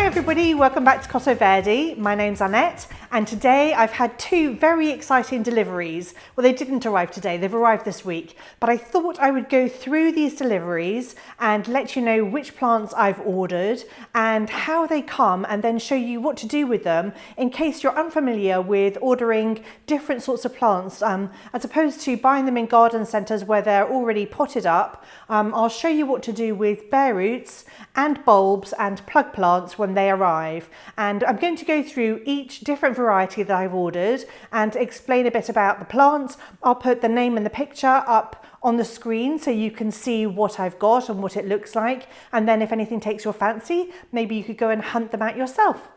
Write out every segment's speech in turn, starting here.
everybody, welcome back to Cottoverdi. My name's Annette and today I've had two very exciting deliveries. Well, they didn't arrive today, they've arrived this week, but I thought I would go through these deliveries and let you know which plants I've ordered and how they come, and then show you what to do with them in case you're unfamiliar with ordering different sorts of plants. As opposed to buying them in garden centres where they're already potted up, I'll show you what to do with bare roots and bulbs and plug plants when they arrive. And I'm going to go through each different variety that I've ordered and explain a bit about the plant. I'll put the name and the picture up on the screen so you can see what I've got and what it looks like. And then if anything takes your fancy, maybe you could go and hunt them out yourself.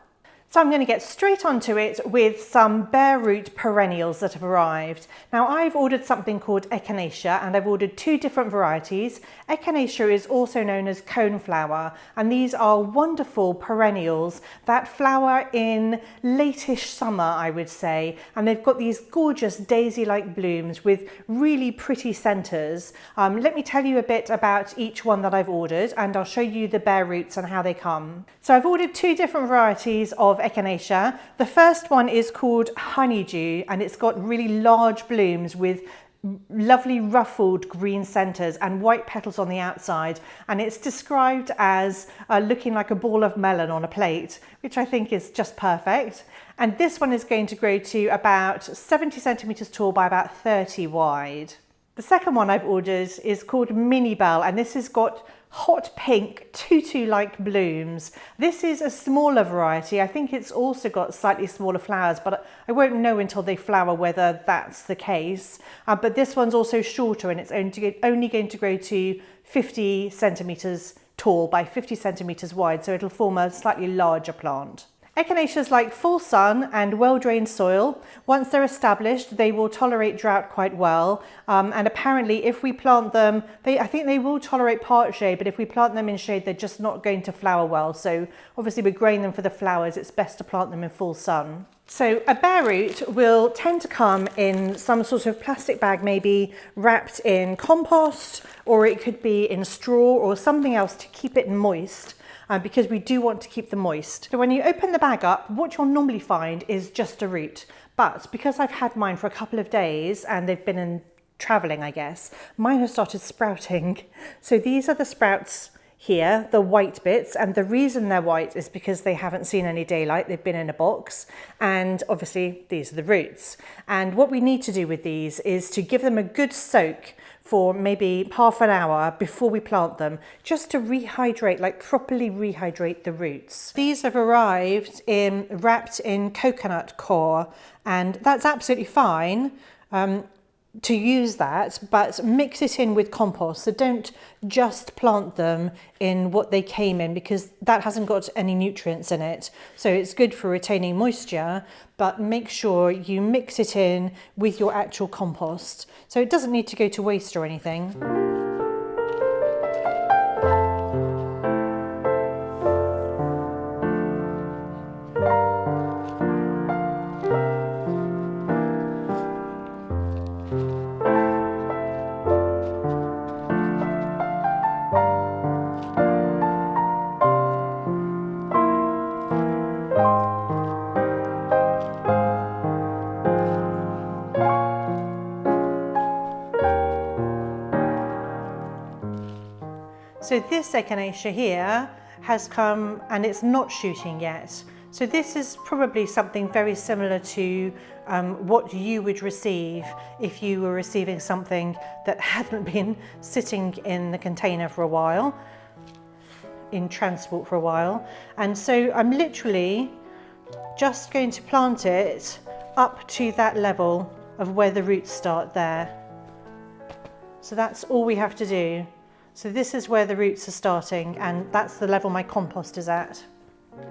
So I'm going to get straight onto it with some bare root perennials that have arrived. Now I've ordered something called Echinacea and I've ordered two different varieties. Echinacea is also known as coneflower, and these are wonderful perennials that flower in late-ish summer, I would say, and they've got these gorgeous daisy-like blooms with really pretty centres. Let me tell you a bit about each one that I've ordered and I'll show you the bare roots and how they come. So I've ordered two different varieties of Echinacea. The first one is called Honeydew and it's got really large blooms with lovely ruffled green centres and white petals on the outside, and it's described as looking like a ball of melon on a plate, which I think is just perfect. And this one is going to grow to about 70 centimetres tall by about 30 wide. The second one I've ordered is called Mini Bell, and this has got hot pink tutu-like blooms. This is a smaller variety. I think it's also got slightly smaller flowers, but I won't know until they flower whether that's the case. But this one's also shorter and it's only going to grow to 50 centimetres tall by 50 centimetres wide, so it'll form a slightly larger plant. Echinaceas like full sun and well-drained soil. Once they're established, they will tolerate drought quite well. And apparently if we plant them, I think they will tolerate part shade, but if we plant them in shade, they're just not going to flower well. So obviously we're growing them for the flowers. It's best to plant them in full sun. So a bare root will tend to come in some sort of plastic bag, maybe wrapped in compost, or it could be in straw or something else to keep it moist. Because we do want to keep them moist. So when you open the bag up, what you'll normally find is just a root. But because I've had mine for a couple of days and they've been in travelling, I guess, mine have started sprouting. So these are the sprouts here, the white bits, and the reason they're white is because they haven't seen any daylight, they've been in a box, and obviously these are the roots. And what we need to do with these is to give them a good soak for maybe half an hour before we plant them, just to rehydrate, like properly rehydrate the roots. These have arrived wrapped in coconut coir, and that's absolutely fine to use that, but mix it in with compost. So don't just plant them in what they came in, because that hasn't got any nutrients in it. So it's good for retaining moisture, but make sure you mix it in with your actual compost. So it doesn't need to go to waste or anything. So this echinacea here has come and it's not shooting yet. So this is probably something very similar to what you would receive if you were receiving something that hadn't been sitting in the container for a while, in transport for a while. And so I'm literally just going to plant it up to that level of where the roots start there. So that's all we have to do. So this is where the roots are starting, and that's the level my compost is at.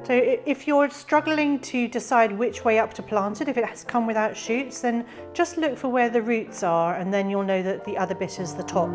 So if you're struggling to decide which way up to plant it, if it has come without shoots, then just look for where the roots are, and then you'll know that the other bit is the top.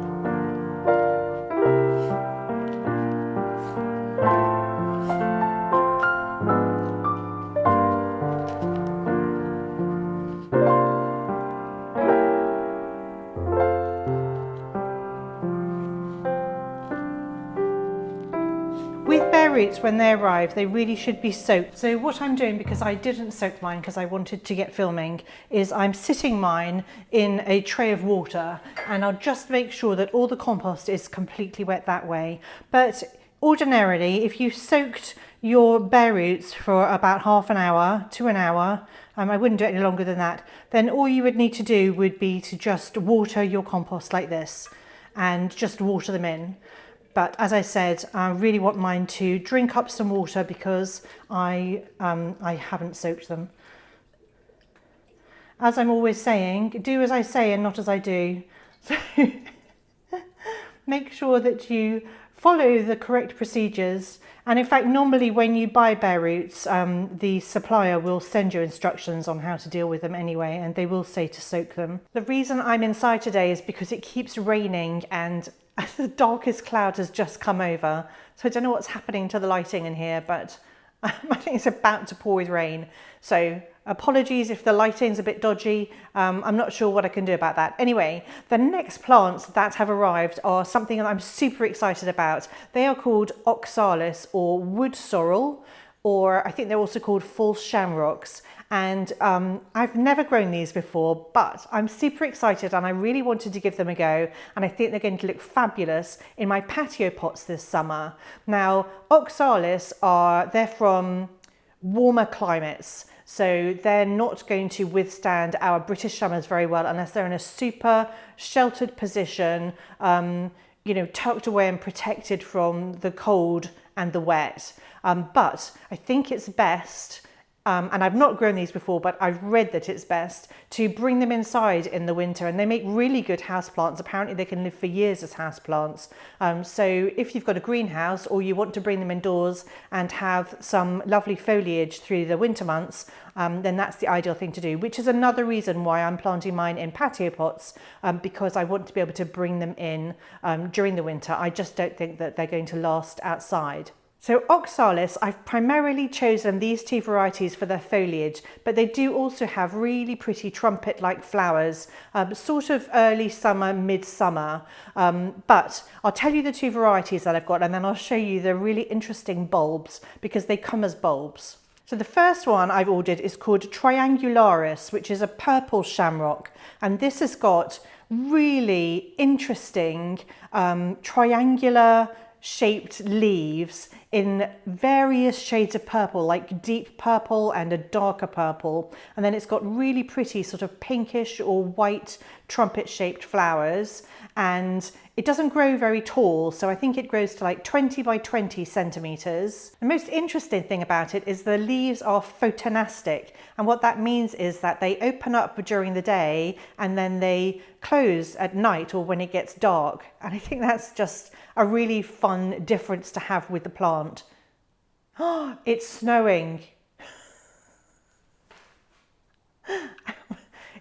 roots, when they arrive, they really should be soaked. So what I'm doing, because I didn't soak mine because I wanted to get filming, is I'm sitting mine in a tray of water, and I'll just make sure that all the compost is completely wet that way. But ordinarily, if you soaked your bare roots for about half an hour to an hour, I wouldn't do it any longer than that, then all you would need to do would be to just water your compost like this and just water them in. But as I said, I really want mine to drink up some water because I haven't soaked them. As I'm always saying, do as I say and not as I do. So make sure that you follow the correct procedures. And in fact, normally when you buy bare roots, the supplier will send you instructions on how to deal with them anyway, and they will say to soak them. The reason I'm inside today is because it keeps raining and the darkest cloud has just come over. So I don't know what's happening to the lighting in here, but I think it's about to pour with rain. So apologies if the lighting's a bit dodgy. I'm not sure what I can do about that. Anyway, the next plants that have arrived are something that I'm super excited about. They are called oxalis or wood sorrel, or I think they're also called false shamrocks. And I've never grown these before, but I'm super excited and I really wanted to give them a go. And I think they're going to look fabulous in my patio pots this summer. Now, oxalis they're from warmer climates. So they're not going to withstand our British summers very well unless they're in a super sheltered position, you know, tucked away and protected from the cold and the wet. But I think it's best, and I've not grown these before, but I've read that it's best to bring them inside in the winter, and they make really good houseplants. Apparently they can live for years as houseplants. So if you've got a greenhouse or you want to bring them indoors and have some lovely foliage through the winter months, then that's the ideal thing to do, which is another reason why I'm planting mine in patio pots, because I want to be able to bring them in during the winter. I just don't think that they're going to last outside. So oxalis, I've primarily chosen these two varieties for their foliage, but they do also have really pretty trumpet-like flowers, sort of early summer, midsummer. But I'll tell you the two varieties that I've got, and then I'll show you the really interesting bulbs because they come as bulbs. So the first one I've ordered is called Triangularis, which is a purple shamrock, and this has got really interesting triangular shaped leaves in various shades of purple, like deep purple and a darker purple, and then it's got really pretty sort of pinkish or white trumpet shaped flowers, and it doesn't grow very tall, so I think it grows to like 20 by 20 centimeters. The most interesting thing about it is the leaves are photonastic, and what that means is that they open up during the day and then they close at night or when it gets dark, and I think that's just a really fun difference to have with the plant. Oh, it's snowing.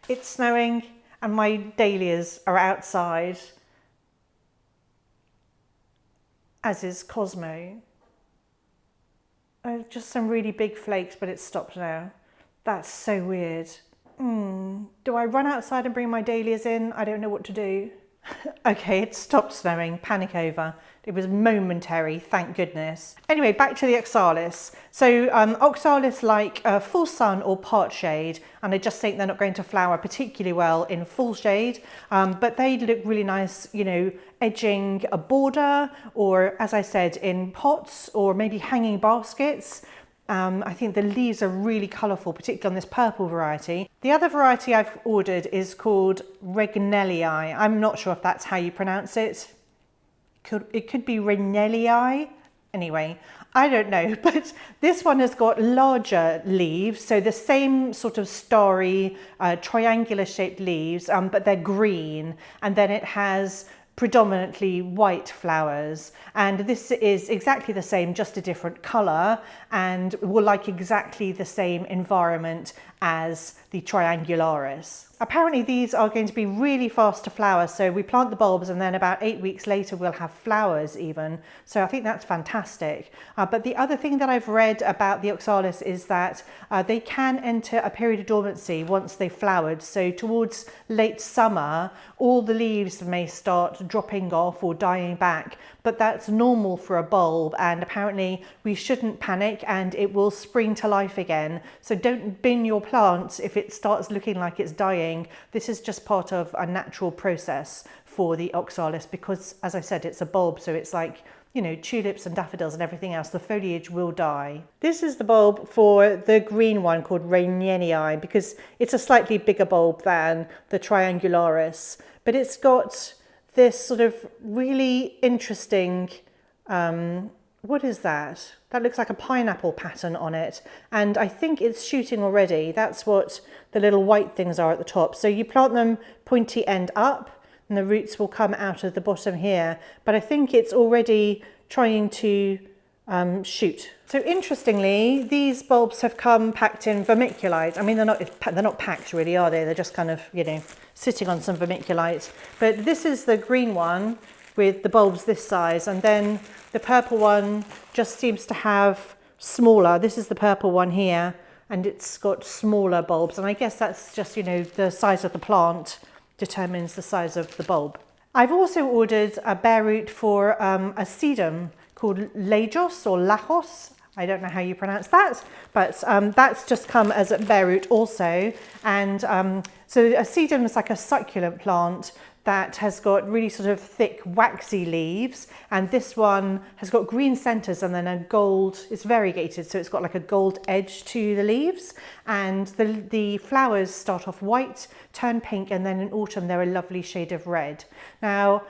It's snowing and my dahlias are outside, as is Cosmo. Just some really big flakes, but it's stopped now. That's so weird. Do I run outside and bring my dahlias in? I don't know what to do. Okay, it stopped snowing, panic over. It was momentary, thank goodness. Anyway, back to the oxalis. So oxalis like full sun or part shade, and I just think they're not going to flower particularly well in full shade, but they look really nice, you know, edging a border, or as I said, in pots or maybe hanging baskets. I think the leaves are really colourful, particularly on this purple variety. The other variety I've ordered is called Regnellii. I'm not sure if that's how you pronounce it. It could be Regnellii. Anyway, I don't know, but this one has got larger leaves, so the same sort of starry, triangular shaped leaves, but they're green, and then it has predominantly white flowers, and this is exactly the same, just a different colour, and will like exactly the same environment as the Triangularis. Apparently these are going to be really fast to flower, so we plant the bulbs and then about 8 weeks later we'll have flowers even, so I think that's fantastic. But the other thing that I've read about the oxalis is that they can enter a period of dormancy once they've flowered, so towards late summer all the leaves may start start dropping off or dying back, but that's normal for a bulb, and apparently we shouldn't panic and it will spring to life again. So don't bin your plant if it starts looking like it's dying. This is just part of a natural process for the oxalis because, as I said, it's a bulb, so it's like, you know, tulips and daffodils and everything else, the foliage will die. This is the bulb for the green one called Perennials because it's a slightly bigger bulb than the triangularis, but it's got this sort of really interesting, what is that? That looks like a pineapple pattern on it. And I think it's shooting already. That's what the little white things are at the top. So you plant them pointy end up, and the roots will come out of the bottom here. But I think it's already trying to shoot. So interestingly, these bulbs have come packed in vermiculite. I mean, they're not packed really, are they? They're just kind of, you know, sitting on some vermiculite. But this is the green one with the bulbs this size, and then the purple one just seems to have smaller. This is the purple one here, and it's got smaller bulbs. And I guess that's just, you know, the size of the plant determines the size of the bulb. I've also ordered a bare root for a sedum called Lajos or Lajos. I don't know how you pronounce that, but that's just come as a bare root also. And so a sedum is like a succulent plant that has got really sort of thick waxy leaves, and this one has got green centers and then a gold, it's variegated, so it's got like a gold edge to the leaves, and the flowers start off white, turn pink, and then in autumn they're a lovely shade of red. Now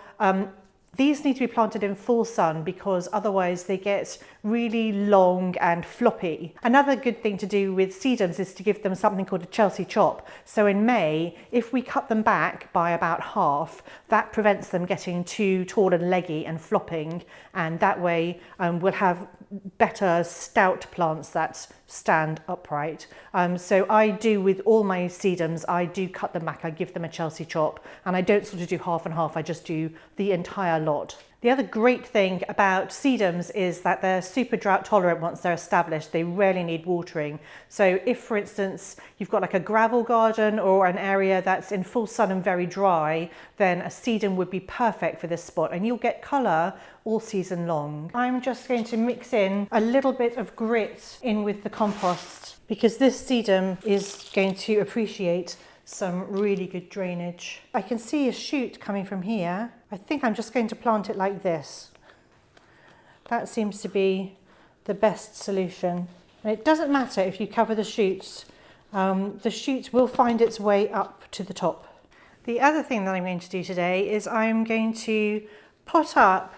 these need to be planted in full sun because otherwise they get really long and floppy. Another good thing to do with sedums is to give them something called a Chelsea chop. So in May, if we cut them back by about half, that prevents them getting too tall and leggy and flopping, and that way we'll have better stout plants that stand upright. So I do with all my sedums, I do cut them back, I give them a Chelsea chop, and I don't sort of do half and half, I just do the entire lot. The other great thing about sedums is that they're super drought tolerant once they're established. They rarely need watering. So if, for instance, you've got like a gravel garden or an area that's in full sun and very dry, then a sedum would be perfect for this spot, and you'll get colour all season long. I'm just going to mix in a little bit of grit in with the compost because this sedum is going to appreciate some really good drainage. I can see a shoot coming from here. I think I'm just going to plant it like this. That seems to be the best solution. And it doesn't matter if you cover the shoots. The shoot will find its way up to the top. The other thing that I'm going to do today is I'm going to pot up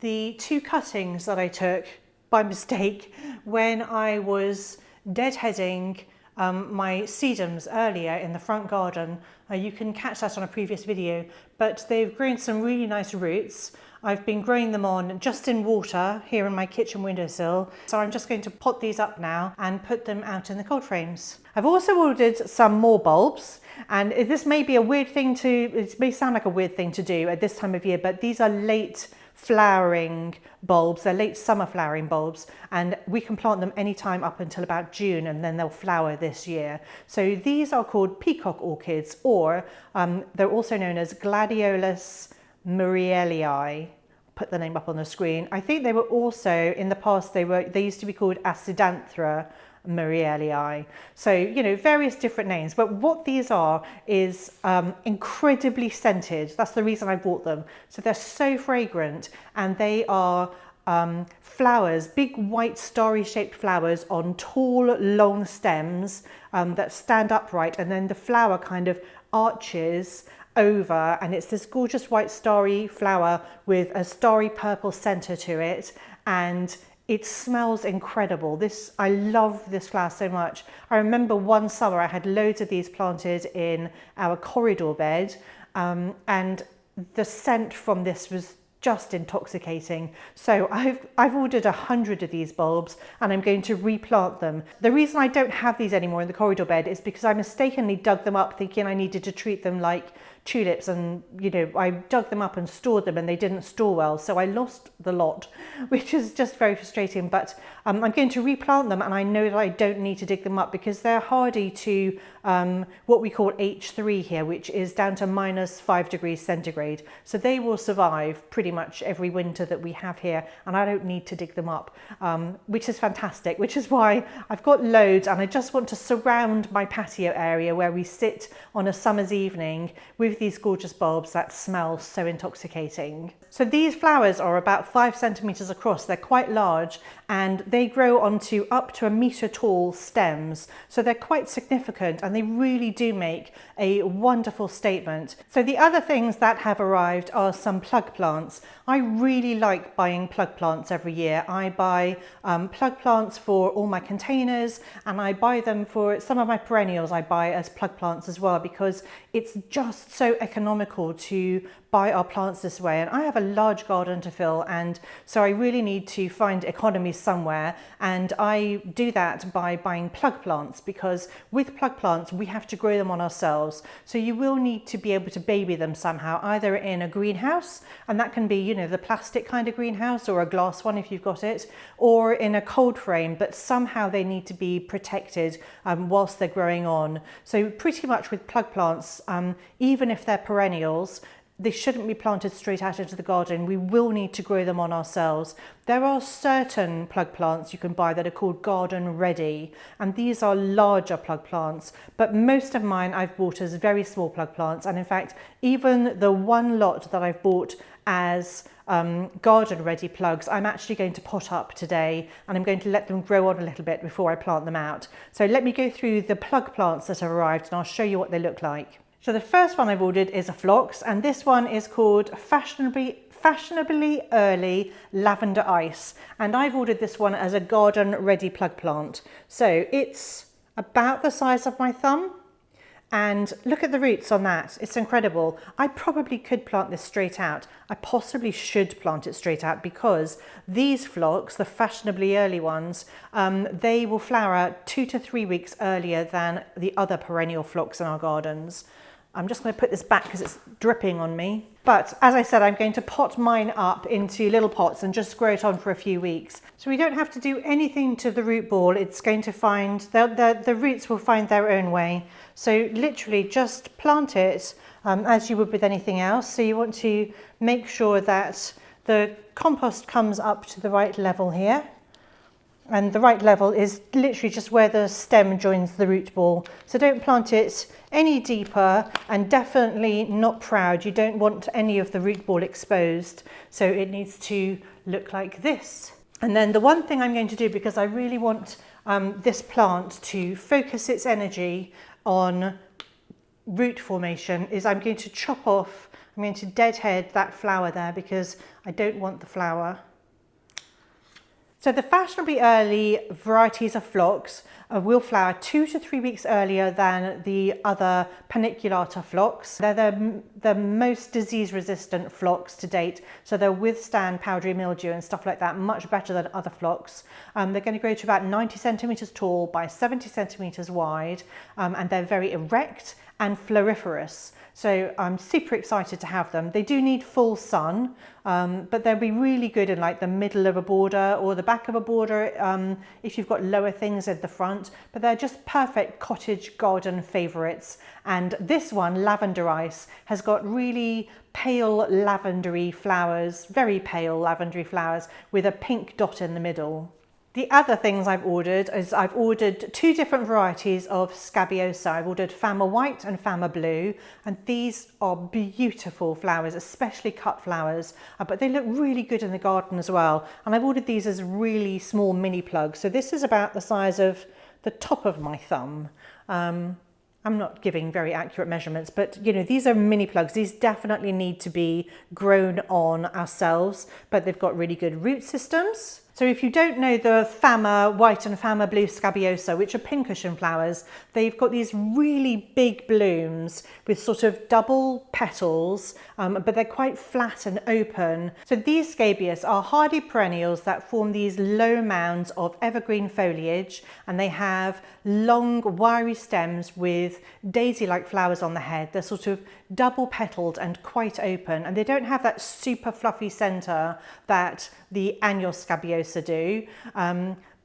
the 2 cuttings that I took by mistake when I was deadheading my sedums earlier in the front garden. You can catch that on a previous video, but they've grown some really nice roots. I've been growing them on just in water here in my kitchen windowsill. So I'm just going to pot these up now and put them out in the cold frames. I've also ordered some more bulbs, and this may be a weird thing it may sound like a weird thing to do at this time of year, but these are late flowering bulbs. They're late summer flowering bulbs, and we can plant them anytime up until about June, and then they'll flower this year. So these are called peacock orchids, or they're also known as Gladiolus murielii. Put the name up on the screen. I think they were also, in the past, they used to be called Acidanthera murielii. So, you know, various different names, but what these are is incredibly scented. That's the reason I bought them. So they're so fragrant, and they are flowers, big white starry shaped flowers on tall long stems that stand upright, and then the flower kind of arches over, and it's this gorgeous white starry flower with a starry purple center to it, and it smells incredible. I love this flower so much. I remember one summer I had loads of these planted in our corridor bed, and the scent from this was just intoxicating. So I've ordered 100 of these bulbs, and I'm going to replant them. The reason I don't have these anymore in the corridor bed is because I mistakenly dug them up thinking I needed to treat them like tulips, and I dug them up and stored them and they didn't store well, so I lost the lot, which is just very frustrating. But I'm going to replant them, and I know that I don't need to dig them up because they're hardy to what we call H3 here, which is down to -5 degrees centigrade. So they will survive pretty much every winter that we have here, and I don't need to dig them up, which is fantastic, which is why I've got loads, and I just want to surround my patio area where we sit on a summer's evening with these gorgeous bulbs that smell so intoxicating. So these flowers are about 5 centimeters across. They're quite large, and they grow onto up to 1 meter tall stems. So they're quite significant, and they really do make a wonderful statement. So the other things that have arrived are some plug plants. I really like buying plug plants every year. I buy plug plants for all my containers, and I buy them for some of my perennials. I buy as plug plants as well because it's just so economical to buy our plants this way. And I have a large garden to fill, and so I really need to find economies somewhere, and I do that by buying plug plants, because with plug plants we have to grow them on ourselves. So you will need to be able to baby them somehow, either in a greenhouse, and that can be the plastic kind of greenhouse, or a glass one if you've got it, or in a cold frame, but somehow they need to be protected whilst they're growing on. So pretty much with plug plants, even if they're perennials, they shouldn't be planted straight out into the garden. We will need to grow them on ourselves. There are certain plug plants you can buy that are called garden ready, and these are larger plug plants, but most of mine I've bought as very small plug plants. And in fact, even the one lot that I've bought as garden ready plugs, I'm actually going to pot up today, and I'm going to let them grow on a little bit before I plant them out. So let me go through the plug plants that have arrived, and I'll show you what they look like. So the first one I've ordered is a phlox, and this one is called Fashionably Early Lavender Ice, and I've ordered this one as a garden ready plug plant. So it's about the size of my thumb, and look at the roots on that. It's incredible. I probably could plant this straight out. I possibly should plant it straight out, because these phlox, the fashionably early ones, they will flower 2 to 3 weeks earlier than the other perennial phlox in our gardens. I'm just going to put this back because it's dripping on me. But as I said, I'm going to pot mine up into little pots and just grow it on for a few weeks. So we don't have to do anything to the root ball. It's going to find, the roots will find their own way. So literally just plant it as you would with anything else. So you want to make sure that the compost comes up to the right level here. And the right level is literally just where the stem joins the root ball. So don't plant it any deeper, and definitely not proud. You don't want any of the root ball exposed. So it needs to look like this. And then the one thing I'm going to do, because I really want this plant to focus its energy on root formation, is I'm going to chop off, I'm going to deadhead that flower there, because I don't want the flower. So the fashionably early varieties of phlox will flower 2 to 3 weeks earlier than the other paniculata phlox. They're the most disease-resistant phlox to date, so they'll withstand powdery mildew and stuff like that much better than other phlox. They're going to grow to about 90 centimetres tall by 70 centimetres wide, and they're very erect and floriferous. So I'm super excited to have them. They do need full sun, but they'll be really good in like the middle of a border or the back of a border if you've got lower things at the front, but they're just perfect cottage garden favourites. And this one, Lavender Ice, has got really pale lavendery flowers, very pale lavendery flowers with a pink dot in the middle. The other things I've ordered is I've ordered 2 different varieties of Scabiosa. I've ordered Fama White and Fama Blue, and these are beautiful flowers, especially cut flowers, but they look really good in the garden as well. And I've ordered these as really small mini plugs. So this is about the size of the top of my thumb. I'm not giving very accurate measurements, but these are mini plugs. These definitely need to be grown on ourselves, but they've got really good root systems. So if you don't know the Fama White and Fama Blue Scabiosa, which are pincushion flowers, they've got these really big blooms with sort of double petals, but they're quite flat and open. So these scabious are hardy perennials that form these low mounds of evergreen foliage, and they have long wiry stems with daisy-like flowers on the head. They're sort of double petaled and quite open, and they don't have that super fluffy centre that the annual Scabiosa do,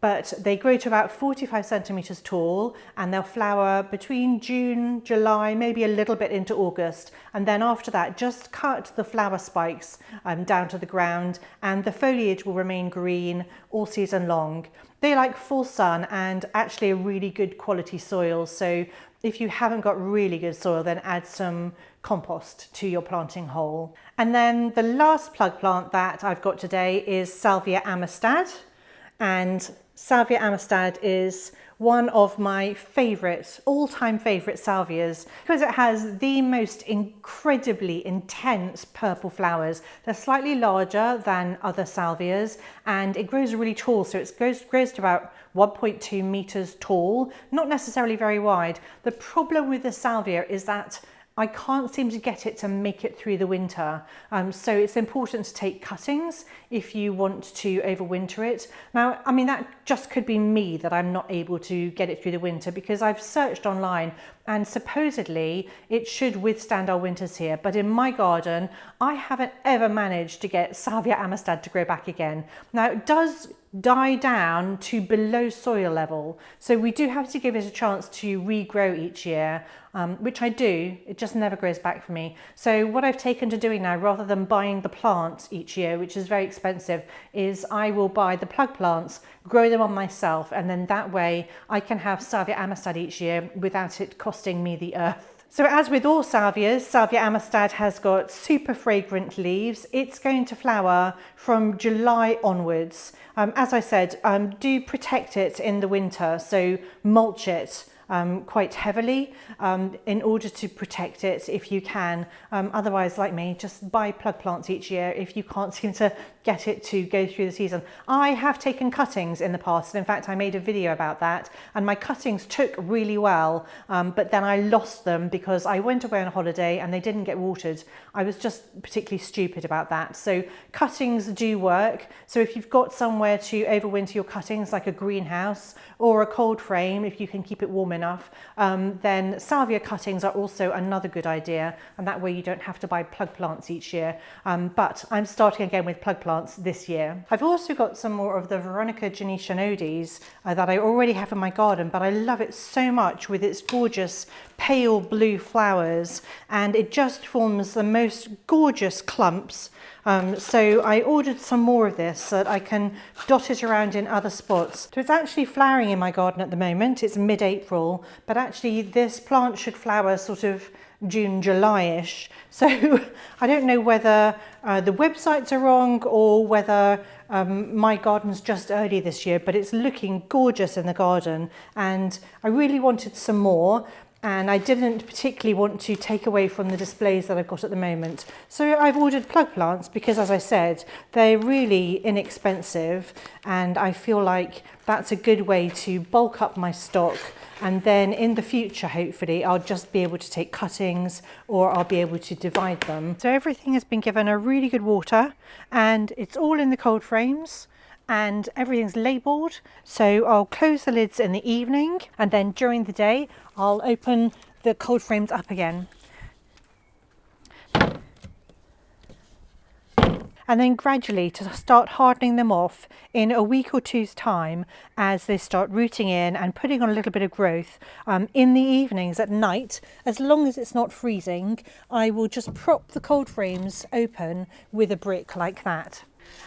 but they grow to about 45 centimetres tall, and they'll flower between June, July, maybe a little bit into August, and then after that just cut the flower spikes down to the ground, and the foliage will remain green all season long. They like full sun and actually a really good quality soil, so if you haven't got really good soil, then add some compost to your planting hole. And then the last plug plant that I've got today is Salvia amistad. And Salvia amistad is one of my favourite, all-time favourite salvias, because it has the most incredibly intense purple flowers. They're slightly larger than other salvias, and it grows really tall, so it grows to about 1.2 metres tall, not necessarily very wide. The problem with the salvia is that I can't seem to get it to make it through the winter. So it's important to take cuttings if you want to overwinter it. Now, I mean, that just could be me that I'm not able to get it through the winter, because I've searched online and supposedly it should withstand our winters here. But in my garden, I haven't ever managed to get Salvia amistad to grow back again. Now, it does die down to below soil level, so we do have to give it a chance to regrow each year, which I do. It just never grows back for me. So what I've taken to doing now, rather than buying the plants each year, which is very expensive, is I will buy the plug plants, grow them on myself, and then that way I can have Salvia amistad each year without it costing me the earth. So as with all salvias, Salvia amistad has got super fragrant leaves. It's going to flower from July onwards. As I said, do protect it in the winter, so mulch it quite heavily in order to protect it if you can. Otherwise, like me, just buy plug plants each year if you can't seem to get it to go through the season. I have taken cuttings in the past. In fact, I made a video about that, and my cuttings took really well, but then I lost them because I went away on a holiday and they didn't get watered. I was just particularly stupid about that. So cuttings do work. So if you've got somewhere to overwinter your cuttings, like a greenhouse or a cold frame, if you can keep it warm enough, then salvia cuttings are also another good idea, and that way you don't have to buy plug plants each year. But I'm starting again with plug plants this year. I've also got some more of the Veronica Genetianodes that I already have in my garden, but I love it so much with its gorgeous pale blue flowers, and it just forms the most gorgeous clumps. So I ordered some more of this so that I can dot it around in other spots. So it's actually flowering in my garden at the moment. It's mid-April, but actually this plant should flower sort of June, July-ish. So I don't know whether the websites are wrong or whether my garden's just early this year, but it's looking gorgeous in the garden, and I really wanted some more. And I didn't particularly want to take away from the displays that I've got at the moment. So I've ordered plug plants because, as I said, they're really inexpensive, and I feel like that's a good way to bulk up my stock, and then in the future, hopefully, I'll just be able to take cuttings or I'll be able to divide them. So everything has been given a really good water, and it's all in the cold frames, and everything's labelled. So I'll close the lids in the evening, and then during the day I'll open the cold frames up again. And then gradually to start hardening them off in a week or two's time as they start rooting in and putting on a little bit of growth. In the evenings at night, as long as it's not freezing, I will just prop the cold frames open with a brick like that.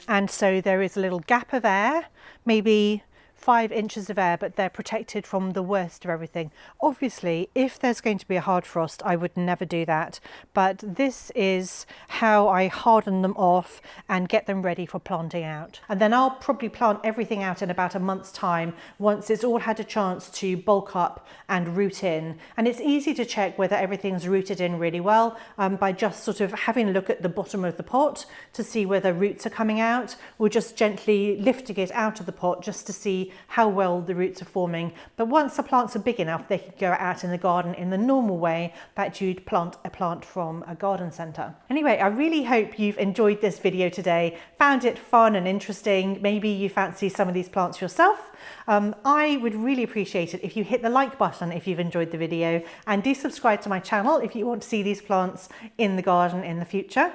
And so there is a little gap of air, maybe 5 inches of air, but they're protected from the worst of everything. Obviously, if there's going to be a hard frost, I would never do that, but this is how I harden them off and get them ready for planting out. And then I'll probably plant everything out in about a month's time once it's all had a chance to bulk up and root in. And it's easy to check whether everything's rooted in really well by just sort of having a look at the bottom of the pot to see whether roots are coming out, or just gently lifting it out of the pot just to see how well the roots are forming. But once the plants are big enough, they can go out in the garden in the normal way that you'd plant a plant from a garden centre. Anyway, I really hope you've enjoyed this video today, found it fun and interesting. Maybe you fancy some of these plants yourself. I would really appreciate it if you hit the like button if you've enjoyed the video, and do subscribe to my channel if you want to see these plants in the garden in the future.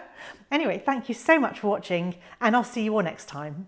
Anyway, thank you so much for watching, and I'll see you all next time.